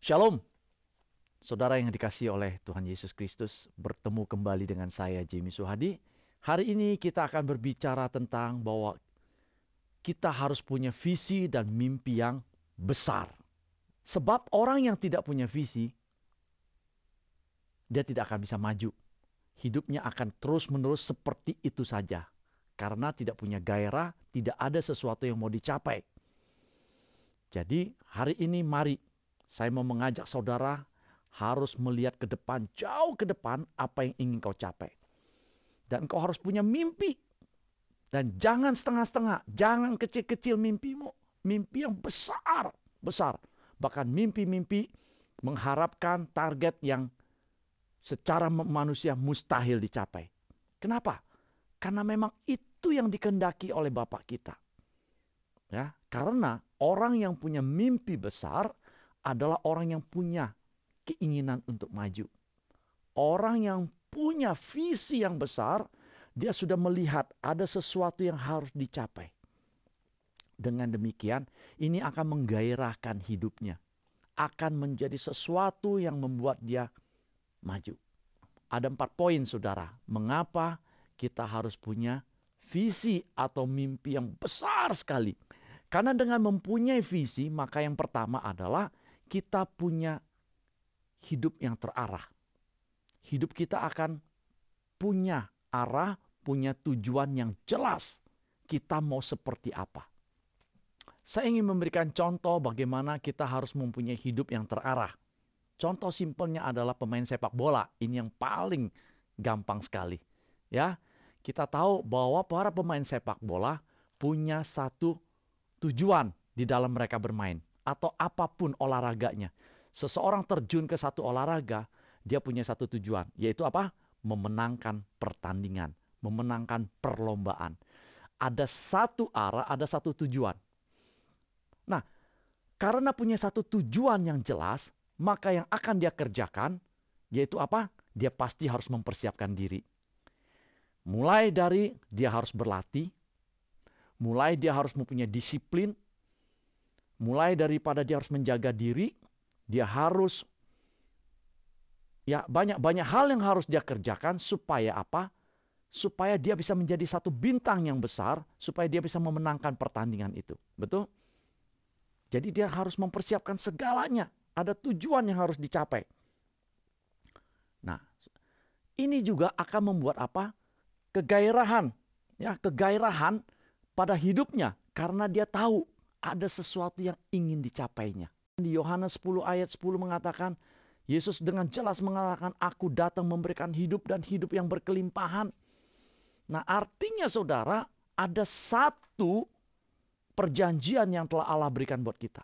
Shalom, saudara yang dikasihi oleh Tuhan Yesus Kristus, bertemu kembali dengan saya Jimmy Suhadi. Hari ini kita akan berbicara tentang bahwa kita harus punya visi dan mimpi yang besar. Sebab orang yang tidak punya visi, dia tidak akan bisa maju. Hidupnya akan terus-menerus seperti itu saja. Karena tidak punya gairah, tidak ada sesuatu yang mau dicapai. Jadi hari ini mari saya mau mengajak saudara harus melihat ke depan, jauh ke depan apa yang ingin kau capai. Dan kau harus punya mimpi. Dan jangan setengah-setengah, jangan kecil-kecil mimpimu. Mimpi yang besar, besar. Bahkan mimpi-mimpi mengharapkan target yang secara manusia mustahil dicapai. Kenapa? Karena memang itu yang dikehendaki oleh Bapa kita. Ya, karena orang yang punya mimpi besar adalah orang yang punya keinginan untuk maju. Orang yang punya visi yang besar, dia sudah melihat ada sesuatu yang harus dicapai. Dengan demikian, ini akan menggairahkan hidupnya. Akan menjadi sesuatu yang membuat dia maju. Ada 4 poin, saudara. Mengapa kita harus punya visi atau mimpi yang besar sekali? Karena dengan mempunyai visi, maka yang pertama adalah kita punya hidup yang terarah. Hidup kita akan punya arah, punya tujuan yang jelas. Kita mau seperti apa? Saya ingin memberikan contoh bagaimana kita harus mempunyai hidup yang terarah. Contoh simpelnya adalah pemain sepak bola. Ini yang paling gampang sekali. Ya, kita tahu bahwa para pemain sepak bola punya satu tujuan di dalam mereka bermain. Atau apapun olahraganya. Seseorang terjun ke satu olahraga, dia punya satu tujuan. Yaitu apa? Memenangkan pertandingan. Memenangkan perlombaan. Ada satu arah, ada satu tujuan. Nah, karena punya satu tujuan yang jelas, maka yang akan dia kerjakan, yaitu apa? Dia pasti harus mempersiapkan diri. Mulai dari dia harus berlatih, mulai dia harus mempunyai disiplin, mulai daripada dia harus menjaga diri, dia harus, ya banyak hal yang harus dia kerjakan supaya apa? Supaya dia bisa menjadi satu bintang yang besar, supaya dia bisa memenangkan pertandingan itu. Betul? Jadi dia harus mempersiapkan segalanya. Ada tujuan yang harus dicapai. Nah, ini juga akan membuat apa? Kegairahan. Ya, kegairahan pada hidupnya. Karena dia tahu ada sesuatu yang ingin dicapainya. Di Yohanes 10 ayat 10 mengatakan, Yesus dengan jelas mengatakan, aku datang memberikan hidup dan hidup yang berkelimpahan. Nah, artinya saudara, ada satu perjanjian yang telah Allah berikan buat kita.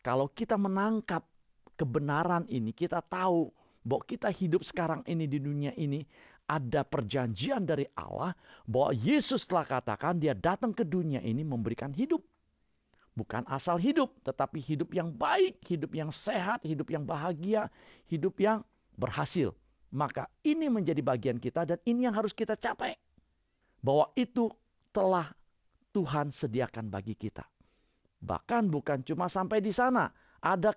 Kalau kita menangkap kebenaran ini, kita tahu bahwa kita hidup sekarang ini di dunia ini, ada perjanjian dari Allah bahwa Yesus telah katakan dia datang ke dunia ini memberikan hidup. Bukan asal hidup, tetapi hidup yang baik, hidup yang sehat, hidup yang bahagia, hidup yang berhasil. Maka ini menjadi bagian kita dan ini yang harus kita capai. Bahwa itu telah Tuhan sediakan bagi kita. Bahkan bukan cuma sampai di sana. Ada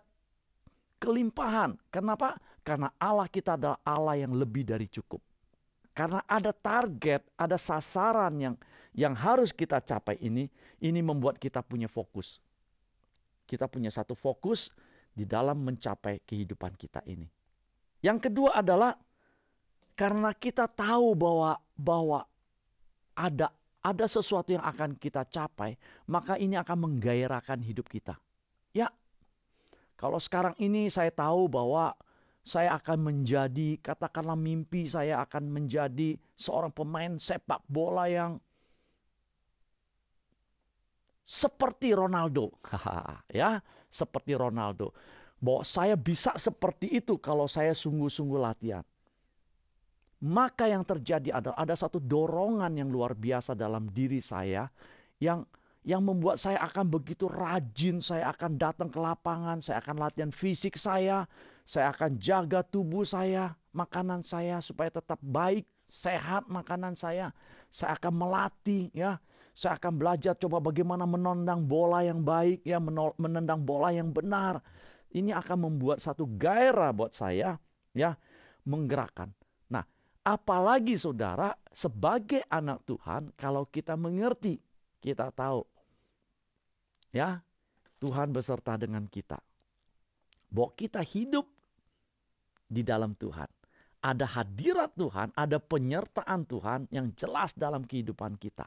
kelimpahan. Kenapa? Karena Allah kita adalah Allah yang lebih dari cukup. Karena ada target, ada sasaran yang harus kita capai ini membuat kita punya fokus. Kita punya satu fokus di dalam mencapai kehidupan kita ini. Yang kedua adalah karena kita tahu bahwa ada sesuatu yang akan kita capai, maka ini akan menggairahkan hidup kita. Ya, kalau sekarang ini saya tahu bahwa saya akan menjadi, katakanlah mimpi saya akan menjadi seorang pemain sepak bola yang seperti Ronaldo. Ya, seperti Ronaldo. Bahwa saya bisa seperti itu kalau saya sungguh-sungguh latihan. Maka yang terjadi adalah ada satu dorongan yang luar biasa dalam diri saya yang membuat saya akan begitu rajin, saya akan datang ke lapangan, saya akan latihan fisik saya akan jaga tubuh saya, makanan saya supaya tetap baik, sehat makanan saya akan melatih ya, saya akan belajar coba bagaimana menendang bola yang baik ya, menendang bola yang benar. Ini akan membuat satu gairah buat saya, ya, menggerakkan. Nah, apalagi saudara sebagai anak Tuhan, kalau kita mengerti, kita tahu, ya, Tuhan beserta dengan kita. Bahwa kita hidup di dalam Tuhan. Ada hadirat Tuhan, ada penyertaan Tuhan yang jelas dalam kehidupan kita.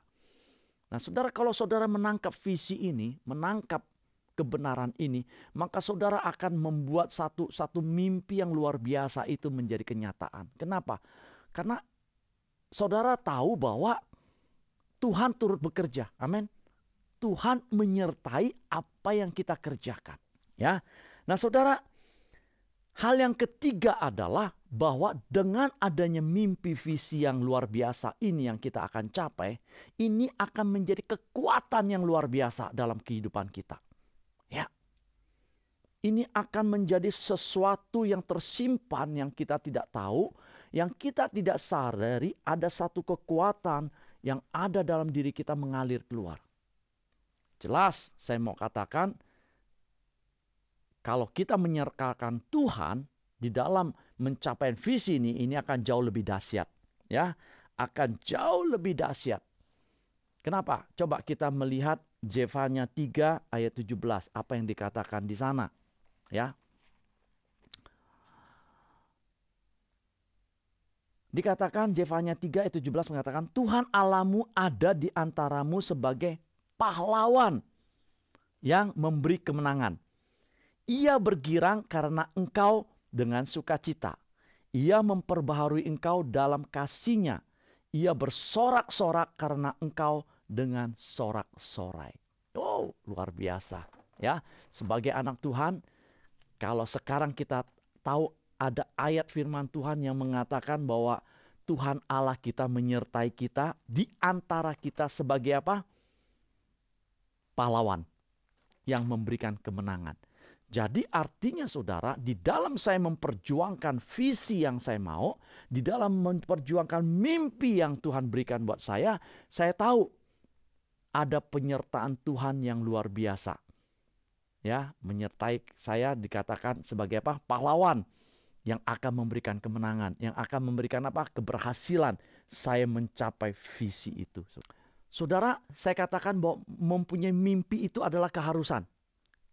Nah, saudara, kalau saudara menangkap visi ini, menangkap kebenaran ini, maka saudara akan membuat satu mimpi yang luar biasa itu menjadi kenyataan. Kenapa? Karena saudara tahu bahwa Tuhan turut bekerja. Amin. Tuhan menyertai apa yang kita kerjakan. Ya. Nah, saudara, hal yang ketiga adalah bahwa dengan adanya mimpi visi yang luar biasa ini yang kita akan capai, ini akan menjadi kekuatan yang luar biasa dalam kehidupan kita. Ya. Ini akan menjadi sesuatu yang tersimpan yang kita tidak tahu, yang kita tidak sadari ada satu kekuatan yang ada dalam diri kita mengalir keluar. Jelas saya mau katakan, kalau kita menyerahkan Tuhan di dalam mencapai visi ini akan jauh lebih dahsyat. Ya, akan jauh lebih dahsyat. Kenapa? Coba kita melihat Zefanya 3 ayat 17. Apa yang dikatakan di sana. Ya. Dikatakan Zefanya 3 ayat 17 mengatakan, Tuhan Allahmu ada di antaramu sebagai pahlawan yang memberi kemenangan. Ia bergirang karena engkau dengan sukacita. Ia memperbaharui engkau dalam kasih-Nya. Ia bersorak-sorak karena engkau dengan sorak-sorai. Oh, luar biasa. Ya, sebagai anak Tuhan, kalau sekarang kita tahu ada ayat firman Tuhan yang mengatakan bahwa Tuhan Allah kita menyertai kita, di antara kita sebagai apa? Pahlawan yang memberikan kemenangan. Jadi artinya saudara, di dalam saya memperjuangkan visi yang saya mau, di dalam memperjuangkan mimpi yang Tuhan berikan buat saya tahu ada penyertaan Tuhan yang luar biasa. Ya, menyertai saya dikatakan sebagai apa? Pahlawan yang akan memberikan kemenangan, yang akan memberikan apa? Keberhasilan saya mencapai visi itu. Saudara, saya katakan bahwa mempunyai mimpi itu adalah keharusan.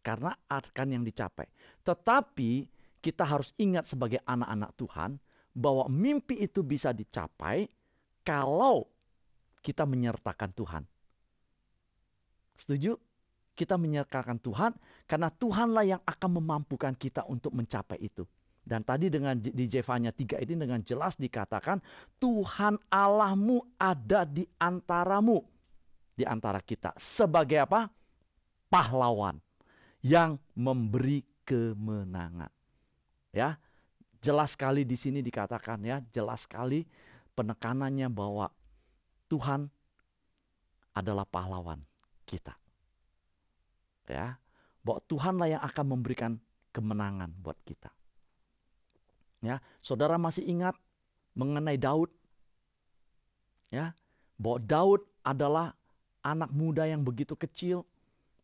Karena akan yang dicapai. Tetapi kita harus ingat sebagai anak-anak Tuhan bahwa mimpi itu bisa dicapai kalau kita menyertakan Tuhan. Setuju? Kita menyertakan Tuhan karena Tuhanlah yang akan memampukan kita untuk mencapai itu. Dan tadi di Zefanya 3 ini dengan jelas dikatakan Tuhan Allahmu ada di antaramu. Di antara kita. Sebagai apa? Pahlawan yang memberi kemenangan. Ya, jelas sekali di sini dikatakan ya, jelas sekali penekanannya bahwa Tuhan adalah pahlawan kita. Ya, bahwa Tuhanlah yang akan memberikan kemenangan buat kita. Ya, saudara masih ingat mengenai Daud? Ya, bahwa Daud adalah anak muda yang begitu kecil,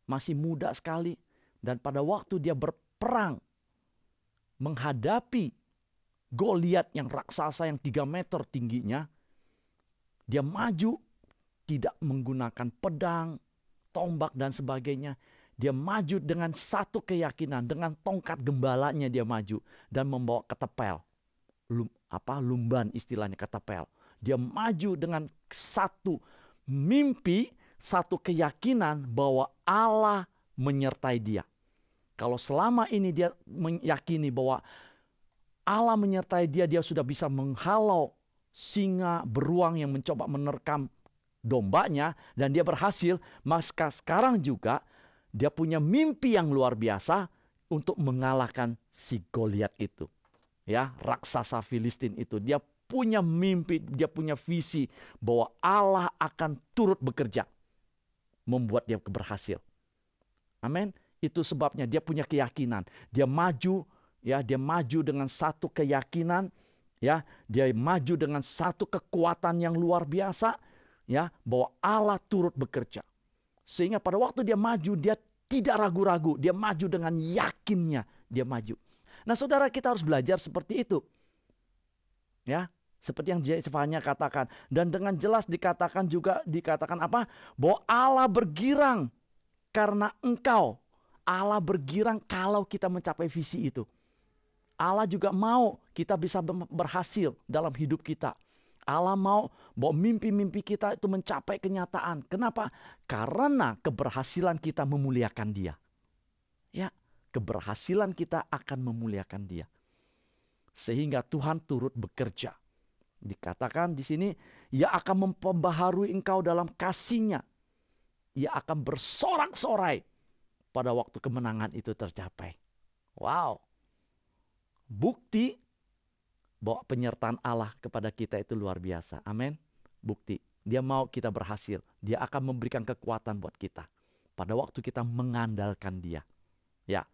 masih muda sekali. Dan pada waktu dia berperang menghadapi Goliat yang raksasa yang 3 meter tingginya, dia maju tidak menggunakan pedang, tombak dan sebagainya. Dia maju dengan satu keyakinan, dengan tongkat gembalanya dia maju dan membawa ketepel. Lumban istilahnya, ketepel. Dia maju dengan satu mimpi, satu keyakinan bahwa Allah menyertai dia. Kalau selama ini dia meyakini bahwa Allah menyertai dia, dia sudah bisa menghalau singa beruang yang mencoba menerkam dombanya dan dia berhasil, maka sekarang juga dia punya mimpi yang luar biasa untuk mengalahkan si Goliat itu. Ya, raksasa Filistin itu. Dia punya mimpi, dia punya visi bahwa Allah akan turut bekerja membuat dia berhasil. Amin. Itu sebabnya dia punya keyakinan. Dia maju, ya, dia maju dengan satu keyakinan, ya, dia maju dengan satu kekuatan yang luar biasa, ya, bahwa Allah turut bekerja. Sehingga pada waktu dia maju, dia tidak ragu-ragu, dia maju dengan yakinnya, dia maju. Nah saudara, kita harus belajar seperti itu. Ya, seperti yang Jefanya katakan. Dan dengan jelas dikatakan apa? Bahwa Allah bergirang karena engkau. Allah bergirang kalau kita mencapai visi itu. Allah juga mau kita bisa berhasil dalam hidup kita. Allah mau bahwa mimpi-mimpi kita itu mencapai kenyataan. Kenapa? Karena keberhasilan kita memuliakan Dia. Ya, keberhasilan kita akan memuliakan Dia. Sehingga Tuhan turut bekerja. Dikatakan di sini, Ia akan memperbaharui engkau dalam kasih-Nya. Ia akan bersorak-sorai pada waktu kemenangan itu tercapai. Wow. Bukti bahwa penyertaan Allah kepada kita itu luar biasa. Amin. Bukti. Dia mau kita berhasil. Dia akan memberikan kekuatan buat kita pada waktu kita mengandalkan Dia. Ya.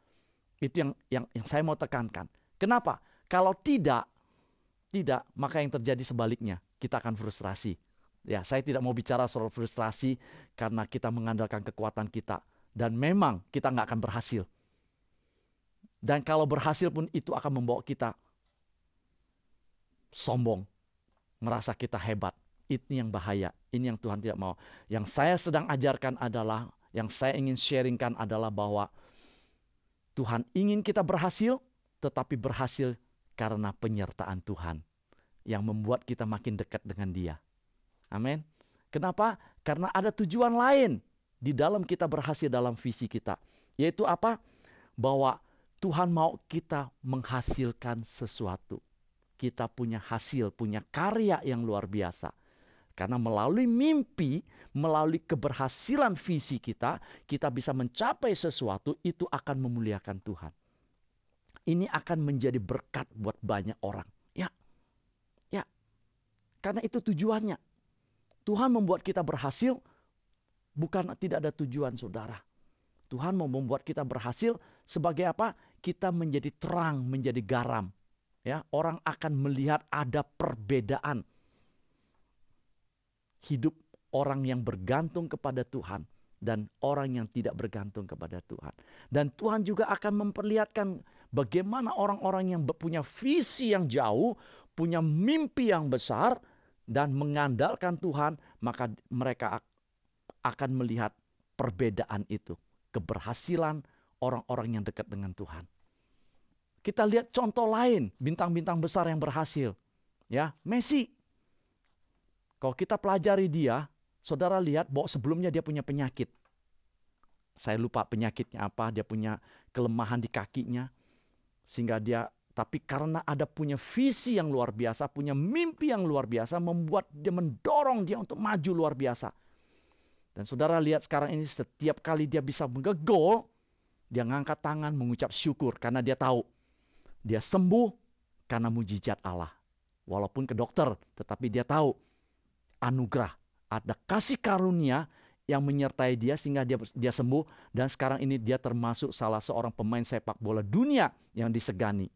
Itu yang saya mau tekankan. Kenapa? Kalau tidak, maka yang terjadi sebaliknya. Kita akan frustrasi. Ya, saya tidak mau bicara soal frustrasi karena kita mengandalkan kekuatan kita. Dan memang kita nggak akan berhasil. Dan kalau berhasil pun itu akan membawa kita sombong, merasa kita hebat. Ini yang bahaya, ini yang Tuhan tidak mau. Yang saya sedang ajarkan adalah, yang saya ingin sharingkan adalah bahwa Tuhan ingin kita berhasil, tetapi berhasil karena penyertaan Tuhan yang membuat kita makin dekat dengan Dia. Amin. Kenapa? Karena ada tujuan lain di dalam kita berhasil dalam visi kita. Yaitu apa? Bahwa Tuhan mau kita menghasilkan sesuatu. Kita punya hasil, punya karya yang luar biasa. Karena melalui mimpi, melalui keberhasilan visi kita, kita bisa mencapai sesuatu, itu akan memuliakan Tuhan. Ini akan menjadi berkat buat banyak orang. Ya. Karena itu tujuannya. Tuhan membuat kita berhasil, bukan tidak ada tujuan, saudara. Tuhan mau membuat kita berhasil sebagai apa? Kita menjadi terang, menjadi garam. Ya, orang akan melihat ada perbedaan hidup orang yang bergantung kepada Tuhan dan orang yang tidak bergantung kepada Tuhan. Dan Tuhan juga akan memperlihatkan bagaimana orang-orang yang punya visi yang jauh, punya mimpi yang besar dan mengandalkan Tuhan, maka mereka akan melihat perbedaan itu. Keberhasilan orang-orang yang dekat dengan Tuhan. Kita lihat contoh lain, bintang-bintang besar yang berhasil. Ya, Messi. Kalau kita pelajari dia, saudara lihat bahwa sebelumnya dia punya penyakit. Saya lupa penyakitnya apa, dia punya kelemahan di kakinya. Sehingga tapi karena ada punya visi yang luar biasa, punya mimpi yang luar biasa, membuat dia mendorong dia untuk maju luar biasa. Dan saudara lihat sekarang ini setiap kali dia bisa menggol, dia ngangkat tangan mengucap syukur karena dia tahu dia sembuh karena mujizat Allah. Walaupun ke dokter, tetapi dia tahu anugerah, ada kasih karunia yang menyertai dia sehingga dia sembuh. Dan sekarang ini dia termasuk salah seorang pemain sepak bola dunia yang disegani.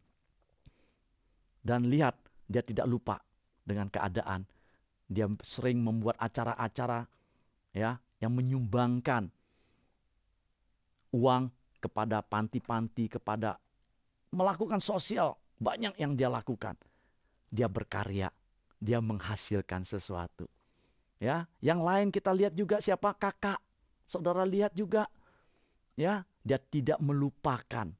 Dan lihat, dia tidak lupa dengan keadaan. Dia sering membuat acara-acara ya yang menyumbangkan uang kepada panti-panti, kepada melakukan sosial, banyak yang dia lakukan. Dia berkarya, dia menghasilkan sesuatu. Ya, yang lain kita lihat juga siapa? Kakak. Saudara lihat juga, ya, dia tidak melupakan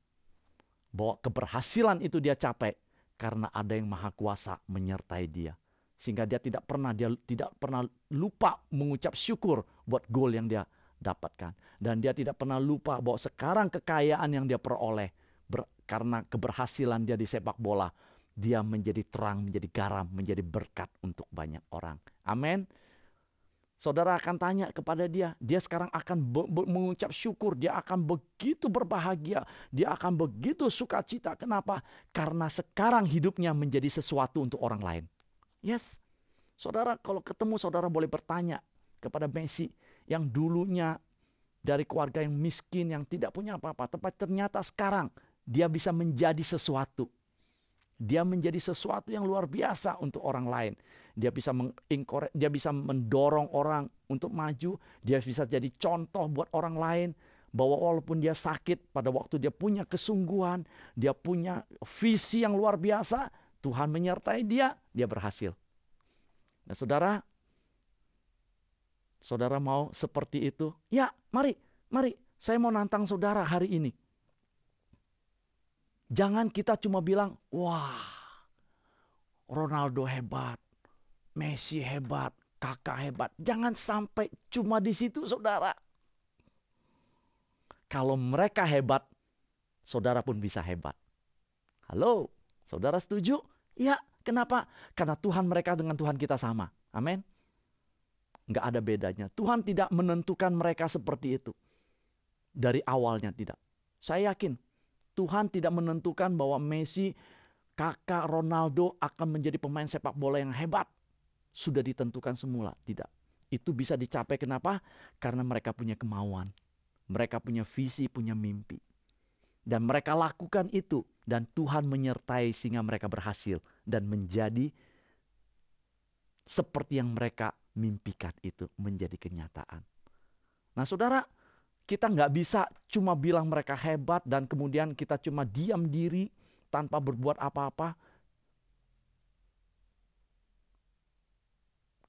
bahwa keberhasilan itu dia capai karena ada yang maha kuasa menyertai dia. Sehingga dia tidak pernah lupa mengucap syukur buat gol yang dia dapatkan. Dan dia tidak pernah lupa bahwa sekarang kekayaan yang dia peroleh karena keberhasilan dia di sepak bola, dia menjadi terang, menjadi garam, menjadi berkat untuk banyak orang. Amin. Saudara akan tanya kepada dia sekarang akan mengucap syukur, dia akan begitu berbahagia, dia akan begitu sukacita. Kenapa? Karena sekarang hidupnya menjadi sesuatu untuk orang lain. Yes. Saudara, kalau ketemu saudara boleh bertanya kepada Messi yang dulunya dari keluarga yang miskin, yang tidak punya apa-apa, tapi ternyata sekarang dia bisa menjadi sesuatu. Dia menjadi sesuatu yang luar biasa untuk orang lain. Dia bisa mendorong orang untuk maju. Dia bisa jadi contoh buat orang lain. bahwa walaupun dia sakit, pada waktu dia punya kesungguhan, dia punya visi yang luar biasa, Tuhan menyertai dia berhasil. Nah saudara mau seperti itu? Ya, mari, saya mau nantang saudara hari ini. Jangan kita cuma bilang, wah, Ronaldo hebat, Messi hebat, Kakak hebat. Jangan sampai cuma di situ, saudara. Kalau mereka hebat, saudara pun bisa hebat. Halo, saudara setuju? Ya, kenapa? Karena Tuhan mereka dengan Tuhan kita sama. Amin. Nggak ada bedanya. Tuhan tidak menentukan mereka seperti itu. Dari awalnya tidak. Saya yakin Tuhan tidak menentukan bahwa Messi, Kakak, Ronaldo akan menjadi pemain sepak bola yang hebat. Sudah ditentukan semula. Tidak. Itu bisa dicapai kenapa? Karena mereka punya kemauan. Mereka punya visi, punya mimpi. Dan mereka lakukan itu. Dan Tuhan menyertai sehingga mereka berhasil. Dan menjadi seperti yang mereka mimpikan itu menjadi kenyataan. Nah saudara, kita nggak bisa cuma bilang mereka hebat dan kemudian kita cuma diam diri tanpa berbuat apa-apa.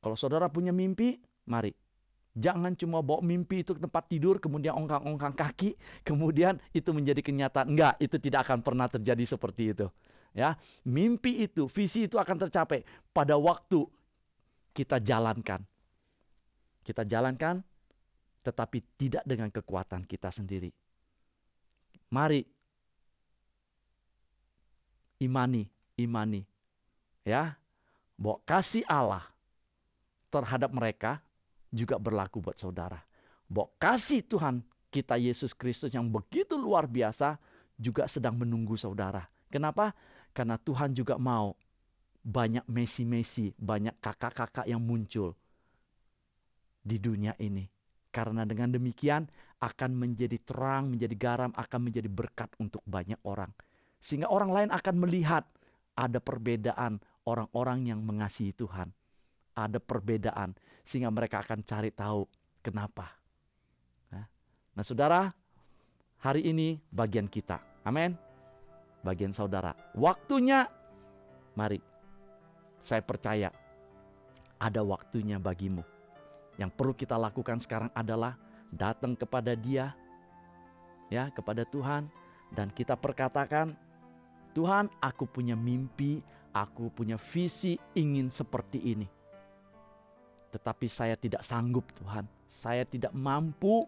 Kalau saudara punya mimpi, mari. Jangan cuma bawa mimpi itu ke tempat tidur, kemudian ongkang-ongkang kaki, kemudian itu menjadi kenyataan. Enggak, itu tidak akan pernah terjadi seperti itu. Ya, mimpi itu, visi itu akan tercapai pada waktu kita jalankan. Kita jalankan, tetapi tidak dengan kekuatan kita sendiri. Mari imani, ya, bahwa kasih Allah terhadap mereka juga berlaku buat saudara. Bahwa kasih Tuhan kita Yesus Kristus yang begitu luar biasa juga sedang menunggu saudara. Kenapa? Karena Tuhan juga mau banyak Messi, banyak kakak-kakak yang muncul di dunia ini. Karena dengan demikian akan menjadi terang, menjadi garam, akan menjadi berkat untuk banyak orang. Sehingga orang lain akan melihat ada perbedaan orang-orang yang mengasihi Tuhan. Ada perbedaan sehingga mereka akan cari tahu kenapa. Nah saudara, hari ini bagian kita. Amin. Bagian saudara. Waktunya, mari. Saya percaya ada waktunya bagimu. Yang perlu kita lakukan sekarang adalah datang kepada Dia, ya, kepada Tuhan, dan kita perkatakan, Tuhan, aku punya mimpi, aku punya visi ingin seperti ini. Tetapi saya tidak sanggup, Tuhan. Saya tidak mampu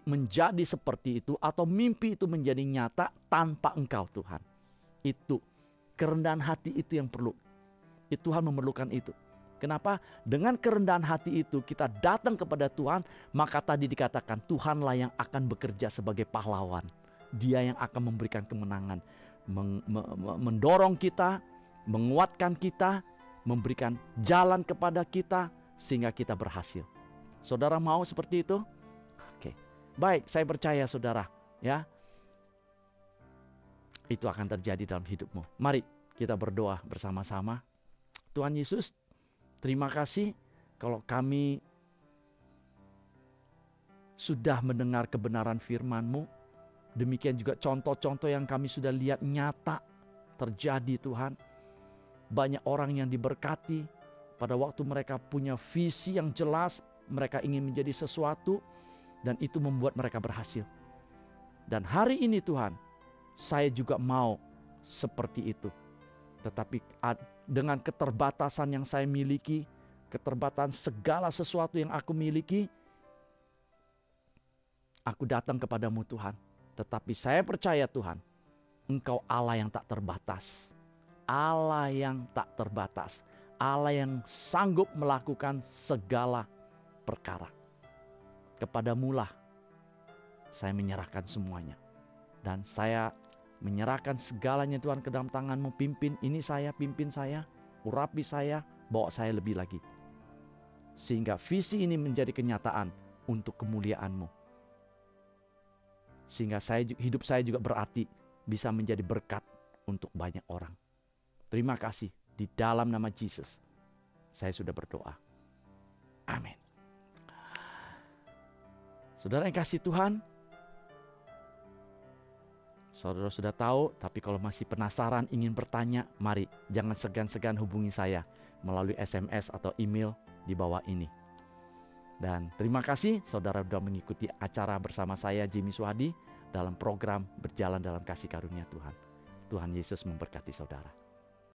menjadi seperti itu, atau mimpi itu menjadi nyata tanpa Engkau, Tuhan. Itu kerendahan hati itu yang perlu. Tuhan memerlukan itu. Kenapa? Dengan kerendahan hati itu kita datang kepada Tuhan, maka tadi dikatakan Tuhanlah yang akan bekerja sebagai pahlawan. Dia yang akan memberikan kemenangan, mendorong kita, menguatkan kita, memberikan jalan kepada kita sehingga kita berhasil. Saudara mau seperti itu? Oke. Baik, saya percaya saudara, ya. Itu akan terjadi dalam hidupmu. Mari kita berdoa bersama-sama. Tuhan Yesus, terima kasih kalau kami sudah mendengar kebenaran firman-Mu. Demikian juga contoh-contoh yang kami sudah lihat nyata terjadi, Tuhan. Banyak orang yang diberkati pada waktu mereka punya visi yang jelas, mereka ingin menjadi sesuatu, dan itu membuat mereka berhasil. Dan hari ini Tuhan, saya juga mau seperti itu. Tetapi dengan keterbatasan yang saya miliki, keterbatasan segala sesuatu yang aku miliki, aku datang kepadamu Tuhan. Tetapi saya percaya Tuhan, Engkau Allah yang tak terbatas. Allah yang tak terbatas. Allah yang sanggup melakukan segala perkara. Kepadamulah saya menyerahkan semuanya. Dan saya menyerahkan segalanya Tuhan ke dalam tangan-Mu. Pimpin pimpin saya, urapi saya, bawa saya lebih lagi. Sehingga visi ini menjadi kenyataan untuk kemuliaan-Mu. Sehingga hidup saya juga berarti bisa menjadi berkat untuk banyak orang. Terima kasih, di dalam nama Yesus saya sudah berdoa. Amin. Saudara yang kasih Tuhan, saudara sudah tahu, tapi kalau masih penasaran ingin bertanya, mari jangan segan-segan hubungi saya melalui SMS atau email di bawah ini. Dan terima kasih saudara sudah mengikuti acara bersama saya Jimmy Suhadi dalam program Berjalan dalam Kasih Karunia Tuhan. Tuhan Yesus memberkati saudara.